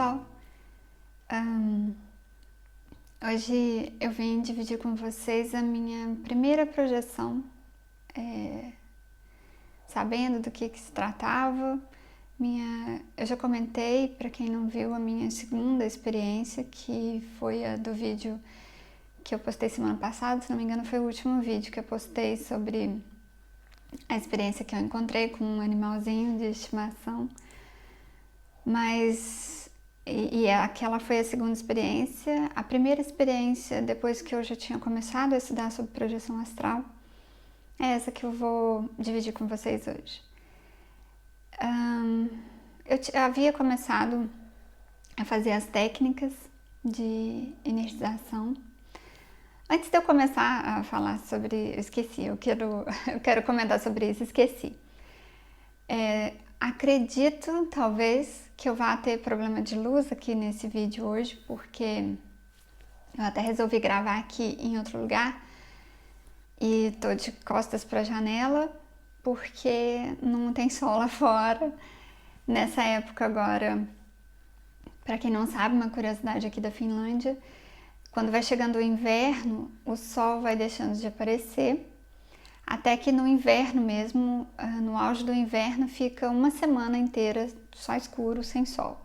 pessoal! Ahn, Hoje eu vim dividir com vocês a minha primeira projeção, sabendo do que se tratava. Eu já comentei, para quem não viu, a minha segunda experiência, que foi a do vídeo que eu postei semana passada. Se não me engano, foi o último vídeo que eu postei sobre a experiência que eu encontrei com um animalzinho de estimação. Aquela foi a segunda experiência. A primeira experiência, depois que eu já tinha começado a estudar sobre projeção astral, é essa que eu vou dividir com vocês hoje. Eu havia começado a fazer as técnicas de energização. Antes de eu começar a falar sobre... eu quero comentar sobre isso, esqueci. Acredito, talvez, que eu vá ter problema de luz aqui nesse vídeo hoje, porque eu até resolvi gravar aqui em outro lugar e tô de costas para a janela, porque não tem sol lá fora. Nessa época agora, para quem não sabe, uma curiosidade aqui da Finlândia, quando vai chegando o inverno, o sol vai deixando de aparecer, até que no inverno mesmo, no auge do inverno, fica uma semana inteira só escuro, sem sol.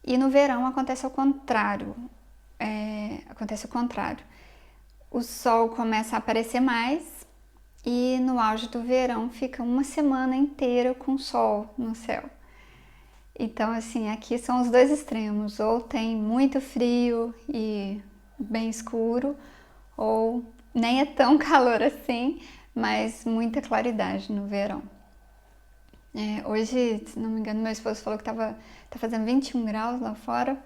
E no verão acontece o contrário. O sol começa a aparecer mais e no auge do verão fica uma semana inteira com sol no céu. Então, assim, aqui são os dois extremos. Ou tem muito frio e bem escuro, ou nem é tão calor assim, mas muita claridade no verão. Hoje, se não me engano, meu esposo falou que tá fazendo 21 graus lá fora.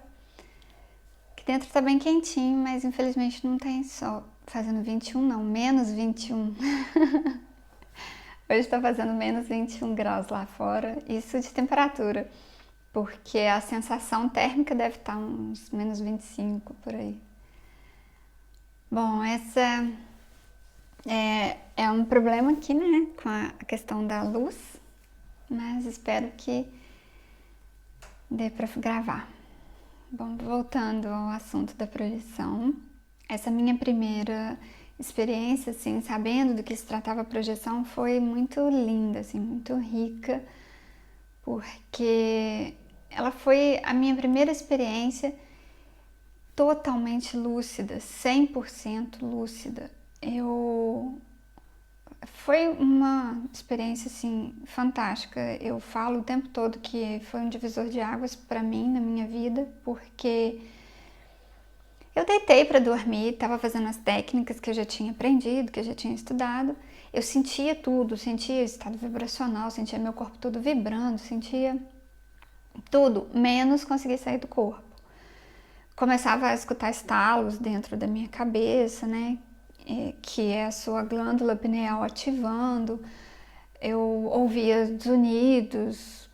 Aqui dentro tá bem quentinho, mas infelizmente não tem sol. Fazendo 21 não, menos 21. Hoje tá fazendo menos 21 graus lá fora, isso de temperatura. Porque a sensação térmica deve estar uns menos 25 por aí. Bom, essa é um problema aqui, né, com a questão da luz, mas espero que dê para gravar. Bom, voltando ao assunto da projeção, essa minha primeira experiência, assim, sabendo do que se tratava a projeção, foi muito linda, assim, muito rica, porque ela foi a minha primeira experiência totalmente lúcida, 100% lúcida. Foi uma experiência, assim, fantástica. Eu falo o tempo todo que foi um divisor de águas para mim, na minha vida, porque eu deitei para dormir, estava fazendo as técnicas que eu já tinha aprendido, que eu já tinha estudado. Eu sentia tudo, sentia estado vibracional, sentia meu corpo todo vibrando, sentia tudo, menos conseguir sair do corpo. Começava a escutar estalos dentro da minha cabeça, né? Que é a sua glândula pineal ativando. Eu ouvia zunidos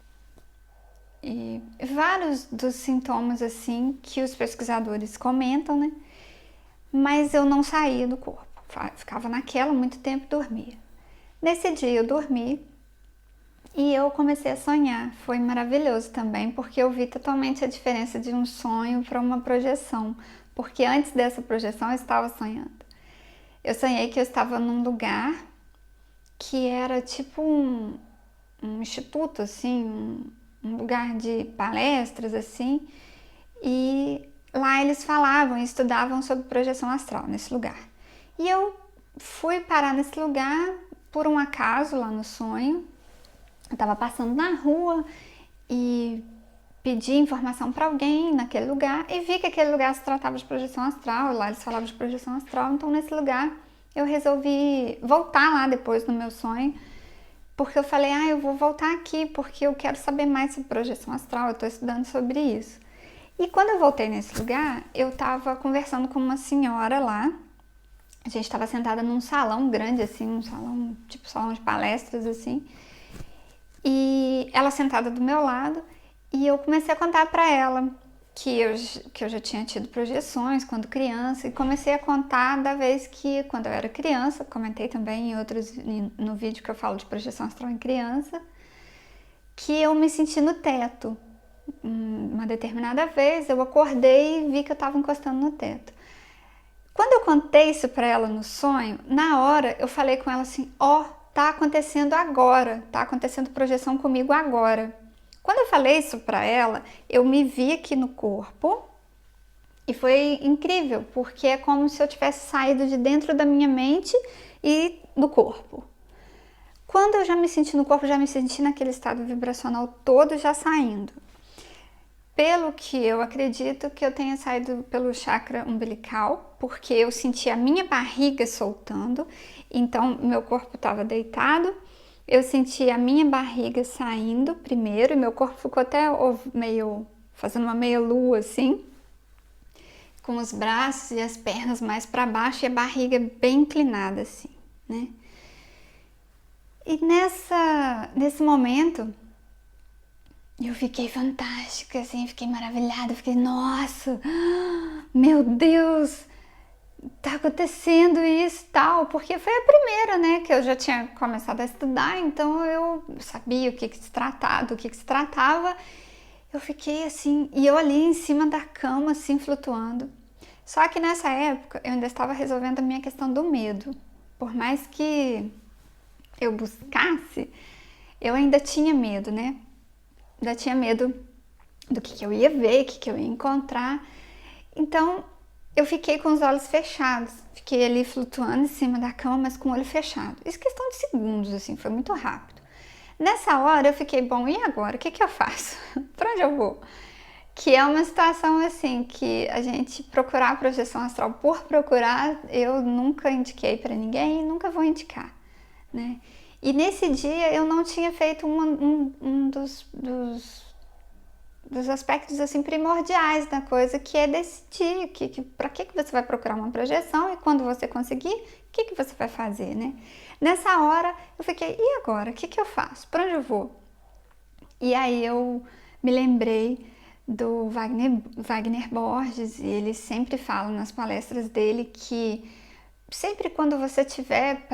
e vários dos sintomas assim que os pesquisadores comentam, né? Mas eu não saía do corpo, ficava naquela muito tempo e dormia. Nesse dia eu dormi e eu comecei a sonhar. Foi maravilhoso também, porque eu vi totalmente a diferença de um sonho para uma projeção. Porque antes dessa projeção eu estava sonhando. Eu sonhei que eu estava num lugar que era tipo um instituto, assim, um lugar de palestras, assim. E lá eles falavam e estudavam sobre projeção astral, nesse lugar. E eu fui parar nesse lugar por um acaso lá no sonho. Eu estava passando na rua e pedi informação para alguém naquele lugar e vi que aquele lugar se tratava de projeção astral, lá eles falavam de projeção astral, então nesse lugar eu resolvi voltar lá depois no meu sonho, porque eu falei, eu vou voltar aqui porque eu quero saber mais sobre projeção astral, eu estou estudando sobre isso. E quando eu voltei nesse lugar, eu estava conversando com uma senhora lá, a gente estava sentada num salão grande assim, um salão, tipo salão de palestras assim, e ela sentada do meu lado, e eu comecei a contar para ela que eu já tinha tido projeções quando criança, e comecei a contar da vez que, quando eu era criança, comentei também no vídeo que eu falo de projeção astral em criança, que eu me senti no teto. uma determinada vez, eu acordei e vi que eu estava encostando no teto. Quando eu contei isso para ela no sonho, na hora eu falei com ela assim: ó, tá acontecendo agora, tá acontecendo projeção comigo agora. Quando eu falei isso para ela, eu me vi aqui no corpo e foi incrível, porque é como se eu tivesse saído de dentro da minha mente e do corpo. Quando eu já me senti no corpo, já me senti naquele estado vibracional todo já saindo. Pelo que eu acredito que eu tenha saído pelo chakra umbilical, porque eu senti a minha barriga soltando, então meu corpo estava deitado, eu senti a minha barriga saindo primeiro, e meu corpo ficou até meio, fazendo uma meia lua assim, com os braços e as pernas mais para baixo e a barriga bem inclinada assim, né? E nesse momento, eu fiquei fantástica, assim, fiquei maravilhada, fiquei, nossa, meu Deus, tá acontecendo isso e tal, porque foi a primeira, né, que eu já tinha começado a estudar, então eu sabia do que se tratava, eu fiquei assim, e eu ali em cima da cama, assim, flutuando. Só que nessa época, eu ainda estava resolvendo a minha questão do medo, por mais que eu buscasse, eu ainda tinha medo, né? Ainda tinha medo do que eu ia ver, o que eu ia encontrar. Então, eu fiquei com os olhos fechados. Fiquei ali flutuando em cima da cama, mas com o olho fechado. Isso questão de segundos, assim, foi muito rápido. Nessa hora eu fiquei, bom, e agora? O que eu faço? Pra onde eu vou? Que é uma situação assim, que a gente procurar projeção astral por procurar, eu nunca indiquei para ninguém e nunca vou indicar, né? E nesse dia eu não tinha feito um dos aspectos assim primordiais da coisa, que é decidir para que você vai procurar uma projeção e quando você conseguir, o que você vai fazer, né? Nessa hora eu fiquei, e agora? O que eu faço? Para onde eu vou? E aí eu me lembrei do Wagner Borges, e ele sempre fala nas palestras dele que sempre quando você tiver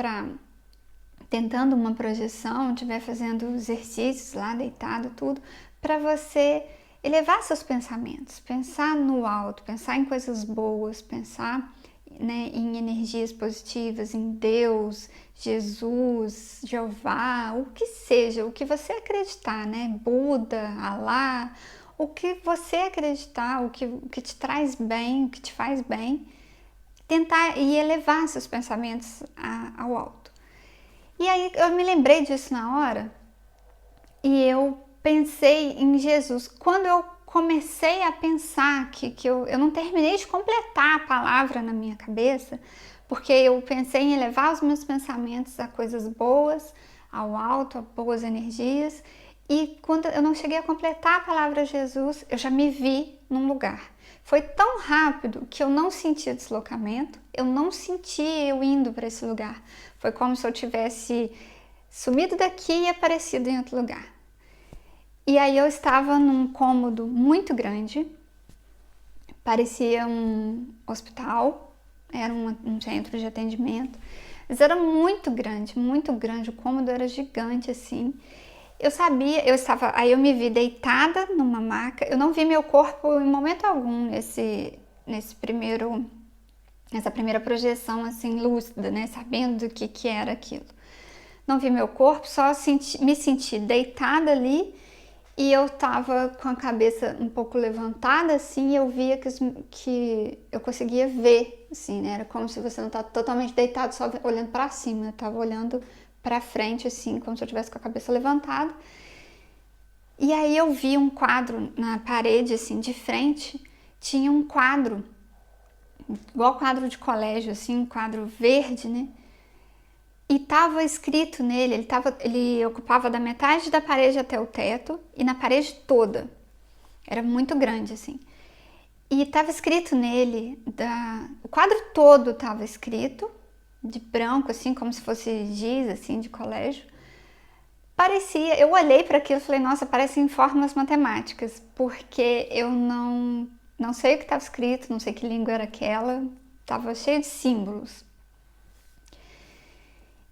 tentando uma projeção, estiver fazendo exercícios lá, deitado, tudo, para você elevar seus pensamentos, pensar no alto, pensar em coisas boas, pensar, né, em energias positivas, em Deus, Jesus, Jeová, o que seja, o que você acreditar, né, Buda, Alá, o que você acreditar, o que te traz bem, o que te faz bem, tentar e elevar seus pensamentos ao alto. E aí eu me lembrei disso na hora e eu pensei em Jesus. Quando eu comecei a pensar que eu não terminei de completar a palavra na minha cabeça, porque eu pensei em elevar os meus pensamentos a coisas boas, ao alto, a boas energias, e quando eu não cheguei a completar a palavra Jesus, eu já me vi num lugar. Foi tão rápido que eu não senti deslocamento, eu não senti eu indo para esse lugar. Foi como se eu tivesse sumido daqui e aparecido em outro lugar. E aí eu estava num cômodo muito grande, parecia um hospital, era um centro de atendimento, mas era muito grande, o cômodo era gigante assim. Eu sabia, aí eu me vi deitada numa maca, eu não vi meu corpo em momento algum nessa primeira projeção assim lúcida, né, sabendo do que era aquilo. Não vi meu corpo, só me senti deitada ali e eu tava com a cabeça um pouco levantada assim, e eu via que eu conseguia ver, assim, né, era como se você não tá totalmente deitado só olhando para cima, eu tava olhando para frente assim, como se eu tivesse com a cabeça levantada. E aí eu vi um quadro na parede assim, de frente, tinha um quadro igual quadro de colégio assim, um quadro verde, né? E tava escrito nele, ele ocupava da metade da parede até o teto e na parede toda. Era muito grande assim. E tava escrito nele, o quadro todo tava escrito de branco assim, como se fosse giz assim de colégio. Parecia, eu olhei para aquilo e falei, nossa, parecem fórmulas matemáticas, porque eu não sei o que estava escrito, não sei que língua era aquela, estava cheio de símbolos.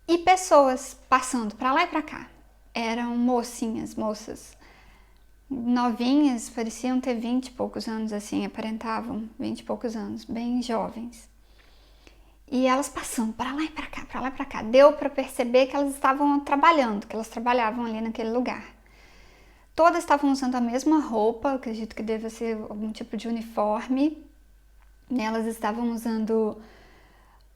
E pessoas passando para lá e para cá. Eram moças, novinhas, pareciam ter 20 e poucos anos, assim, aparentavam 20 e poucos anos, bem jovens. E elas passando para lá e para cá, para lá e para cá. Deu para perceber que elas estavam trabalhando, que elas trabalhavam ali naquele lugar. Todas estavam usando a mesma roupa, acredito que deva ser algum tipo de uniforme. Elas estavam usando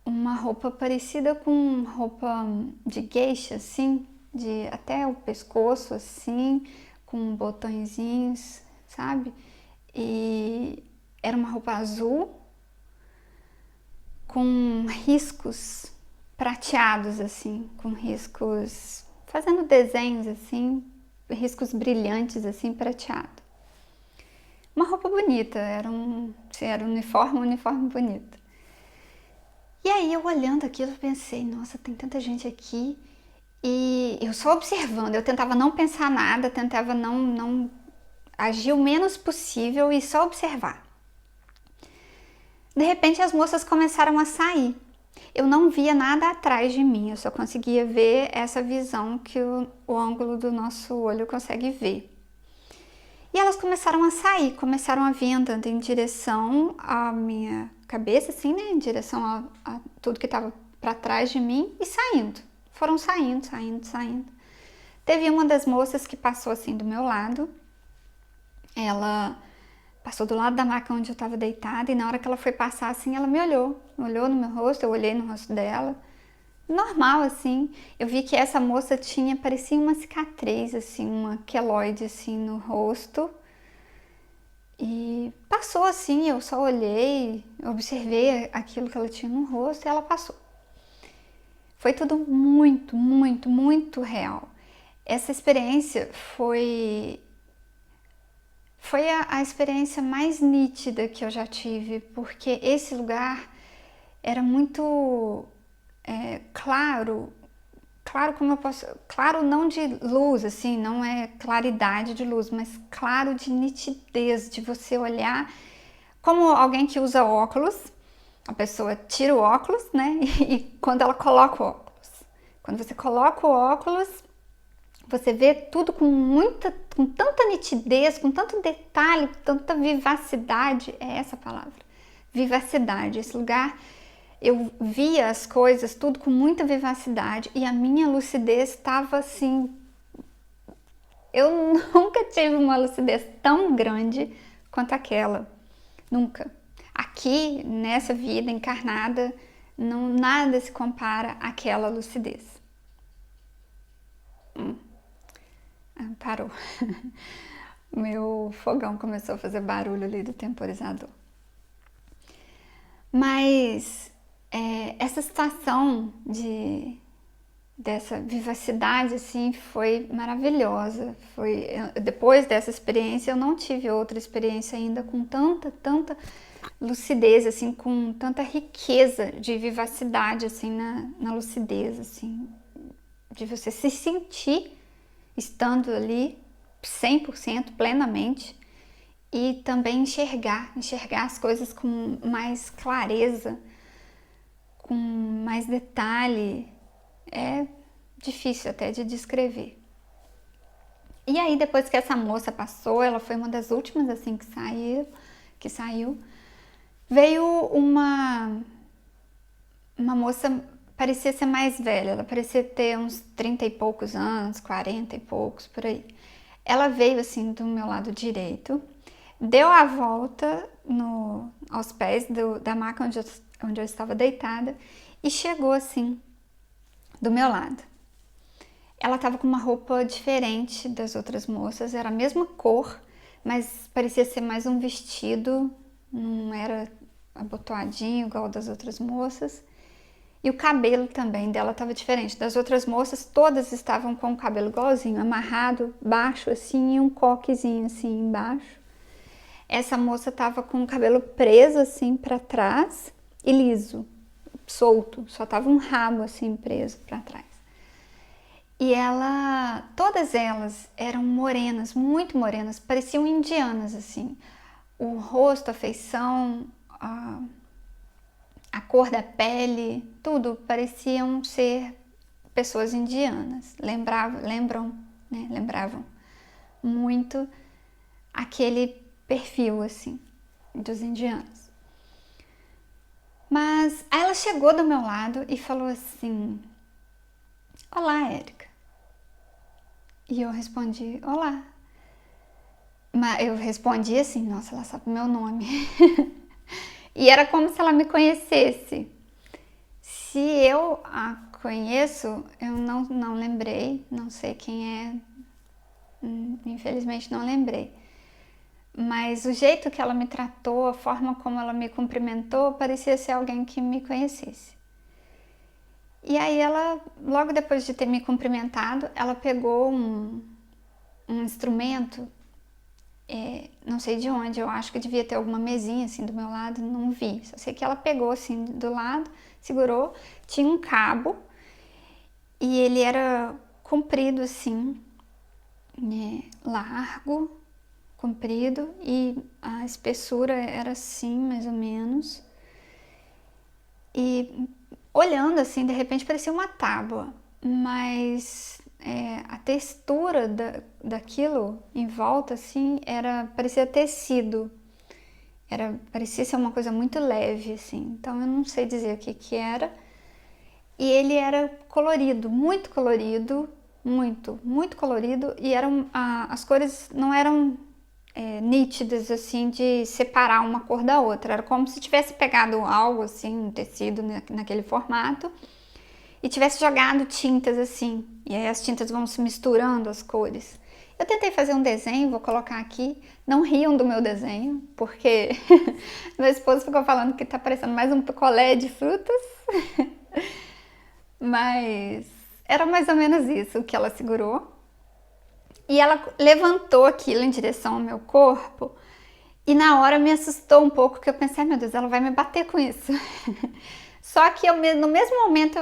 uma roupa parecida com roupa de geisha, assim, de até o pescoço, assim, com botõezinhos, sabe? E era uma roupa azul com riscos prateados, assim, com riscos, fazendo desenhos, assim, riscos brilhantes, assim, prateado. Uma roupa bonita, se era um uniforme bonito. E aí eu olhando aquilo, eu pensei, nossa, tem tanta gente aqui, e eu só observando, eu tentava não pensar nada, tentava não agir o menos possível e só observar. De repente as moças começaram a sair. Eu não via nada atrás de mim, eu só conseguia ver essa visão que o ângulo do nosso olho consegue ver. E elas começaram a sair, começaram a vir andando em direção à minha cabeça, assim, né? Em direção a tudo que estava para trás de mim e saindo. Foram saindo. Teve uma das moças que passou assim do meu lado. Ela passou do lado da maca onde eu estava deitada e na hora que ela foi passar assim, ela me olhou no meu rosto, eu olhei no rosto dela. Normal assim, eu vi que essa moça parecia uma cicatriz assim, uma queloide assim no rosto. E passou assim, eu só olhei, observei aquilo que ela tinha no rosto e ela passou. Foi tudo muito real. Essa experiência foi a experiência mais nítida que eu já tive, porque esse lugar era muito claro como eu posso, claro não de luz, assim, não é claridade de luz, mas claro de nitidez, de você olhar como alguém que usa óculos, a pessoa tira o óculos, né, e quando ela coloca o óculos, quando você coloca o óculos, você vê tudo com tanta nitidez, com tanto detalhe, com tanta vivacidade, é essa a palavra, vivacidade. Esse lugar, eu via as coisas tudo com muita vivacidade e a minha lucidez estava assim, eu nunca tive uma lucidez tão grande quanto aquela, nunca. Aqui, nessa vida encarnada, nada se compara àquela lucidez. Parou. Meu fogão começou a fazer barulho ali do temporizador. Mas essa situação dessa vivacidade assim foi maravilhosa. Depois dessa experiência eu não tive outra experiência ainda com tanta lucidez, assim, com tanta riqueza de vivacidade assim na lucidez, assim, de você se sentir estando ali 100% plenamente e também enxergar as coisas com mais clareza, com mais detalhe. É difícil até de descrever. E aí depois que essa moça passou, ela foi uma das últimas assim que saiu, veio uma moça, parecia ser mais velha, ela parecia ter uns 30 e poucos anos, 40 e poucos, por aí. Ela veio assim do meu lado direito, deu a volta aos pés da maca onde eu estava deitada e chegou assim do meu lado. Ela estava com uma roupa diferente das outras moças, era a mesma cor, mas parecia ser mais um vestido, não era abotoadinho igual das outras moças. E o cabelo também dela estava diferente. Das outras moças, todas estavam com o cabelo igualzinho, amarrado, baixo assim, e um coquezinho assim embaixo. Essa moça estava com o cabelo preso assim para trás e liso, solto, só tava um rabo assim preso para trás. E todas elas eram morenas, muito morenas, pareciam indianas assim. O rosto, a feição, a cor da pele, tudo pareciam ser pessoas indianas. Lembravam muito aquele perfil, assim, dos indianos. Mas aí ela chegou do meu lado e falou assim: olá, Érica. E eu respondi: olá. Mas eu respondi assim: nossa, ela sabe o meu nome. E era como se ela me conhecesse. Se eu a conheço, eu não lembrei, não sei quem é, infelizmente não lembrei. Mas o jeito que ela me tratou, a forma como ela me cumprimentou, parecia ser alguém que me conhecesse. E aí ela, logo depois de ter me cumprimentado, ela pegou um instrumento, não sei de onde, eu acho que devia ter alguma mesinha assim do meu lado, não vi. Só sei que ela pegou assim do lado, segurou, tinha um cabo e ele era comprido assim, largo, comprido, e a espessura era assim, mais ou menos. E olhando assim, de repente parecia uma tábua, mas a textura daquilo em volta assim parecia tecido. Parecia ser uma coisa muito leve, assim. Então eu não sei dizer o que era. E ele era colorido, muito colorido. E as cores não eram nítidas, assim, de separar uma cor da outra. Era como se tivesse pegado algo, assim, um tecido naquele formato, e tivesse jogado tintas, assim. E aí as tintas vão se misturando, as cores. Eu tentei fazer um desenho, vou colocar aqui. Não riam do meu desenho, porque meu esposo ficou falando que tá parecendo mais um picolé de frutas. Mas era mais ou menos isso que ela segurou. E ela levantou aquilo em direção ao meu corpo. E na hora me assustou um pouco, porque eu pensei: meu Deus, ela vai me bater com isso. Só que no mesmo momento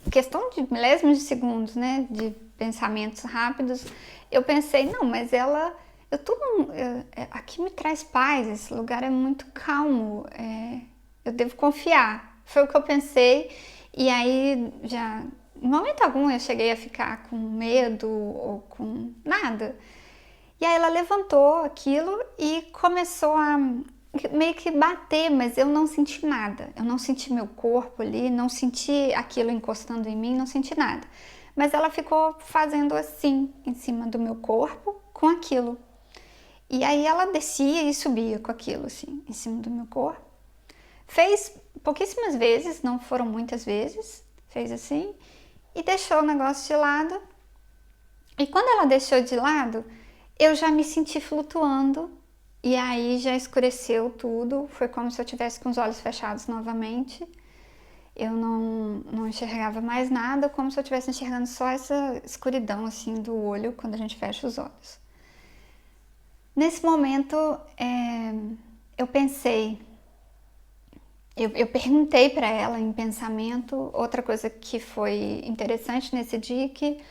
questão de milésimos de segundos, né, de pensamentos rápidos, eu pensei: não, mas aqui me traz paz, esse lugar é muito calmo, eu devo confiar. Foi o que eu pensei. E aí, já, em momento algum, eu cheguei a ficar com medo ou com nada. E aí ela levantou aquilo e começou a meio que bater, mas eu não senti nada. Eu não senti meu corpo ali, não senti aquilo encostando em mim, não senti nada. Mas ela ficou fazendo assim, em cima do meu corpo, com aquilo. E aí ela descia e subia com aquilo, assim, em cima do meu corpo. Fez pouquíssimas vezes, não foram muitas vezes, fez assim, e deixou o negócio de lado. E quando ela deixou de lado, eu já me senti flutuando, e aí já escureceu tudo, foi como se eu tivesse com os olhos fechados novamente. Eu não enxergava mais nada, como se eu estivesse enxergando só essa escuridão assim do olho quando a gente fecha os olhos. Nesse momento, eu pensei, eu perguntei para ela em pensamento. Outra coisa que foi interessante nesse dia, que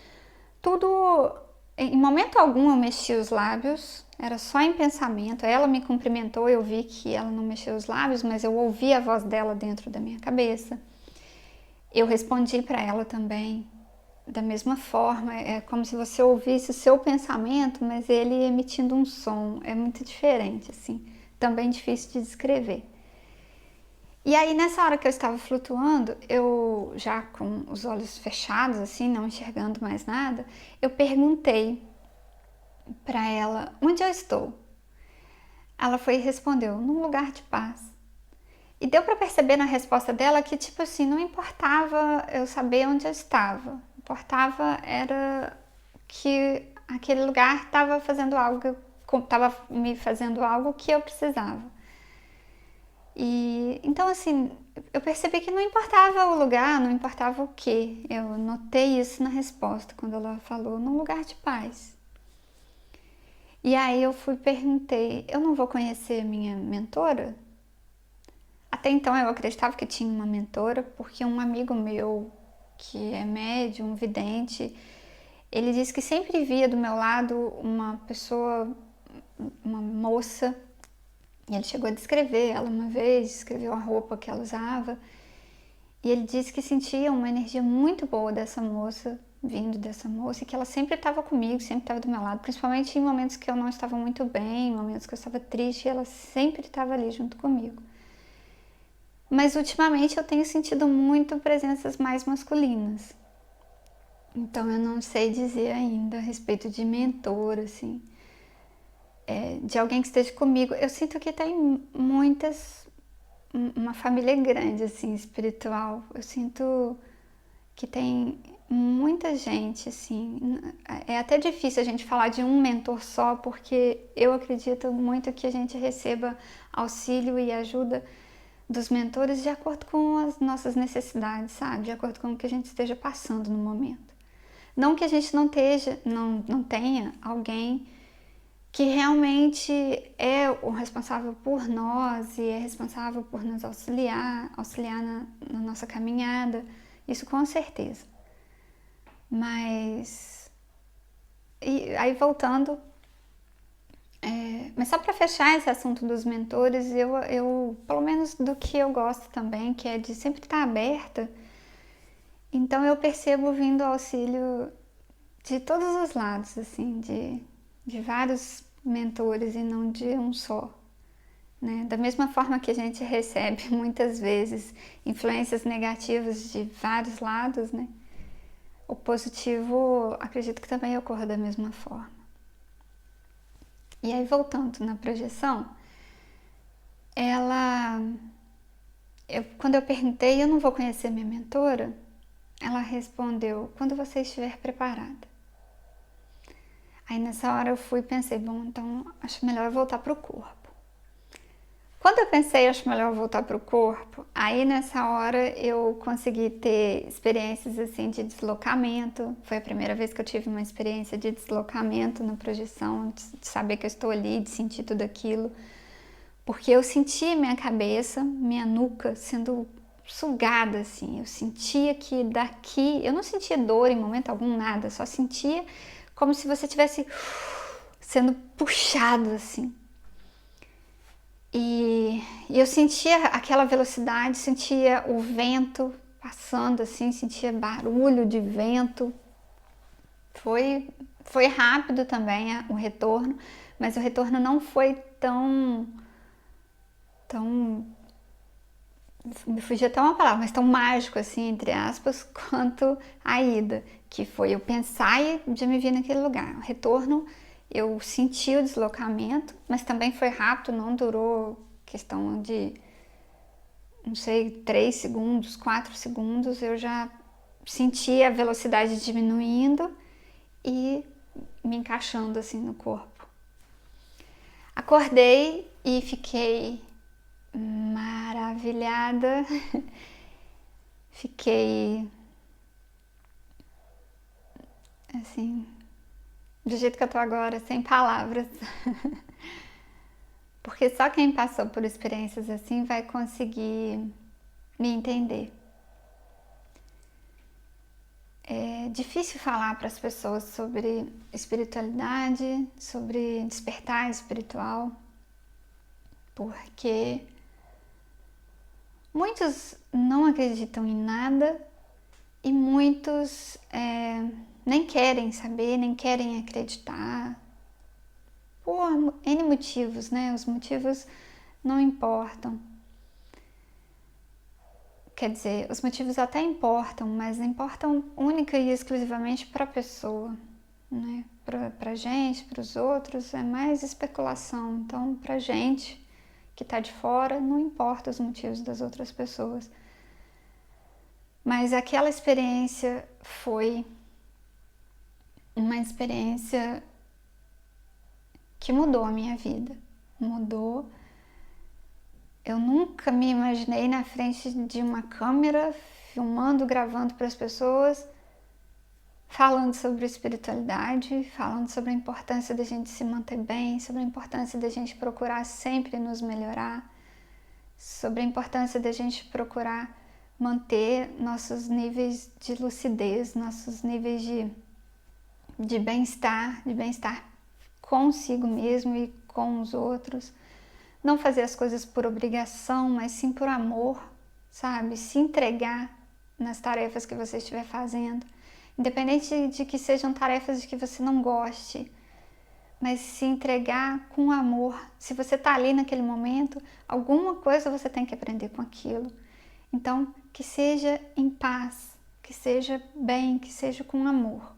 em momento algum eu mexi os lábios, era só em pensamento. Ela me cumprimentou, eu vi que ela não mexeu os lábios, mas eu ouvi a voz dela dentro da minha cabeça. Eu respondi para ela também da mesma forma. É como se você ouvisse o seu pensamento, mas ele emitindo um som. É muito diferente, assim, também difícil de descrever. E aí, nessa hora que eu estava flutuando, eu já com os olhos fechados, assim, não enxergando mais nada, eu perguntei para ela: onde eu estou? Ela foi e respondeu: num lugar de paz. E deu para perceber na resposta dela que, tipo assim, não importava eu saber onde eu estava. Importava era que aquele lugar estava fazendo algo, estava me fazendo algo que eu precisava. E então, assim, eu percebi que não importava o lugar, não importava o que. Eu notei isso na resposta quando ela falou num lugar de paz. E aí eu perguntei: eu não vou conhecer minha mentora? Até então eu acreditava que tinha uma mentora, porque um amigo meu, que é médium, vidente, ele disse que sempre via do meu lado uma pessoa, uma moça, e ele chegou a descrever ela uma vez, descreveu a roupa que ela usava, e ele disse que sentia uma energia muito boa dessa moça vindo dessa moça, e que ela sempre estava comigo, sempre estava do meu lado, principalmente em momentos que eu não estava muito bem, em momentos que eu estava triste, ela sempre estava ali junto comigo. Mas ultimamente eu tenho sentido muito presenças mais masculinas. Então eu não sei dizer ainda a respeito de mentor, assim, de alguém que esteja comigo. Eu sinto que tem uma família grande, assim, espiritual. Eu sinto que tem muita gente, assim. É até difícil a gente falar de um mentor só, porque eu acredito muito que a gente receba auxílio e ajuda dos mentores de acordo com as nossas necessidades, sabe? De acordo com o que a gente esteja passando no momento. Não que a gente não tenha alguém que realmente é o responsável por nós e é responsável por nos auxiliar na nossa caminhada, isso com certeza. Mas, e aí voltando, mas só para fechar esse assunto dos mentores, eu, pelo menos do que eu gosto também, que é de sempre estar aberta, então eu percebo vindo auxílio de todos os lados, assim, de vários mentores e não de um só. Né? Da mesma forma que a gente recebe muitas vezes influências negativas de vários lados, né? O positivo acredito que também ocorra da mesma forma. E aí voltando na projeção, quando eu perguntei, eu não vou conhecer minha mentora, ela respondeu, quando você estiver preparada. Aí nessa hora eu fui e pensei, bom, então acho melhor eu voltar para o corpo. Quando eu pensei, acho melhor eu voltar para o corpo, aí nessa hora eu consegui ter experiências assim de deslocamento. Foi a primeira vez que eu tive uma experiência de deslocamento na projeção, de saber que eu estou ali, de sentir tudo aquilo. Porque eu sentia minha cabeça, minha nuca sendo sugada assim. Eu sentia que daqui, eu não sentia dor em momento algum, nada, só sentia como se você estivesse sendo puxado assim. E eu sentia aquela velocidade, sentia o vento passando assim, sentia barulho de vento. Foi rápido também o retorno, mas o retorno não foi tão me fugia até uma palavra, mas tão mágico assim, entre aspas, quanto a ida, que foi eu pensar e já me vi naquele lugar. O retorno, eu senti o deslocamento, mas também foi rápido, não durou questão de, não sei, 3 segundos, 4 segundos, eu já senti a velocidade diminuindo e me encaixando assim no corpo. Acordei e fiquei maravilhada, fiquei assim, do jeito que eu tô agora, sem palavras, porque só quem passou por experiências assim vai conseguir me entender. É difícil falar para as pessoas sobre espiritualidade, sobre despertar espiritual, porque muitos não acreditam em nada e muitos nem querem saber, nem querem acreditar, por N motivos, né? Os motivos não importam. Quer dizer, os motivos até importam, mas importam única e exclusivamente para a pessoa, né? Para a gente, para os outros, é mais especulação. Então, para a gente que está de fora, não importa os motivos das outras pessoas. Mas aquela experiência foi uma experiência que mudou a minha vida. Mudou. Eu nunca me imaginei na frente de uma câmera, filmando, gravando para as pessoas, falando sobre espiritualidade, falando sobre a importância da gente se manter bem, sobre a importância da gente procurar sempre nos melhorar, sobre a importância da gente procurar manter nossos níveis de lucidez, nossos níveis de bem-estar consigo mesmo e com os outros. Não fazer as coisas por obrigação, mas sim por amor, sabe? Se entregar nas tarefas que você estiver fazendo. independente de que sejam tarefas de que você não goste, mas se entregar com amor. Se você está ali naquele momento, alguma coisa você tem que aprender com aquilo. Então, que seja em paz, que seja bem, que seja com amor.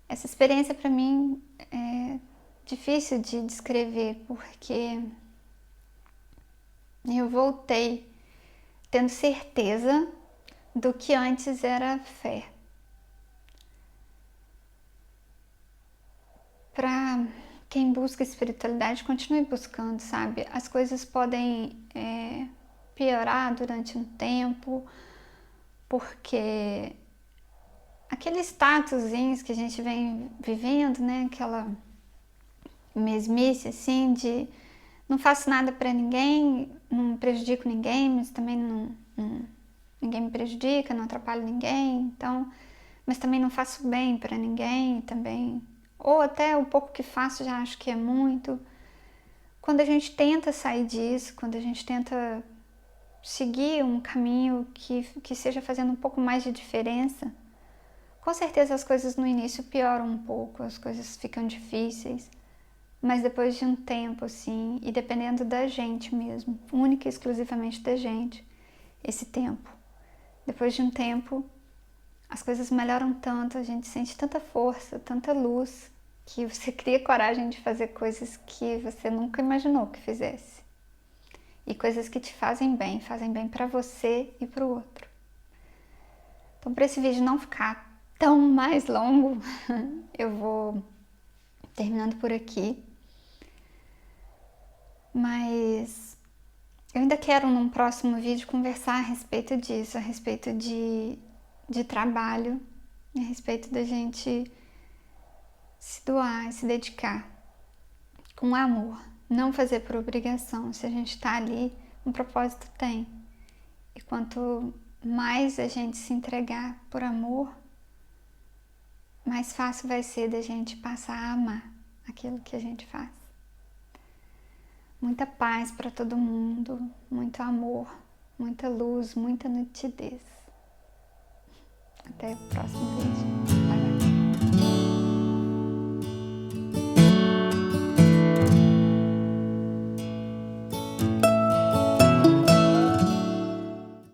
Essa experiência para mim é difícil de descrever, porque eu voltei tendo certeza do que antes era fé. Para quem busca espiritualidade, continue buscando, sabe? As coisas podem piorar durante um tempo, porque aqueles statusinhos que a gente vem vivendo, né? Aquela mesmice assim de não faço nada para ninguém, não prejudico ninguém, mas também ninguém me prejudica, não atrapalho ninguém, então, mas também não faço bem para ninguém também, ou até o pouco que faço já acho que é muito. Quando a gente tenta sair disso, quando a gente tenta seguir um caminho que seja fazendo um pouco mais de diferença, com certeza as coisas no início pioram um pouco, as coisas ficam difíceis, mas depois de um tempo, assim, e dependendo da gente mesmo, única e exclusivamente da gente, esse tempo. Depois de um tempo, as coisas melhoram tanto, a gente sente tanta força, tanta luz, que você cria coragem de fazer coisas que você nunca imaginou que fizesse. E coisas que te fazem bem para você e para o outro. Então, para esse vídeo não ficar tão mais longo, eu vou terminando por aqui. Mas eu ainda quero num próximo vídeo conversar a respeito disso, a respeito de trabalho, a respeito da gente se doar, se dedicar com amor, não fazer por obrigação. Se a gente está ali, um propósito tem. E quanto mais a gente se entregar por amor, mais fácil vai ser da gente passar a amar aquilo que a gente faz. Muita paz para todo mundo, muito amor, muita luz, muita nitidez. Até o próximo vídeo.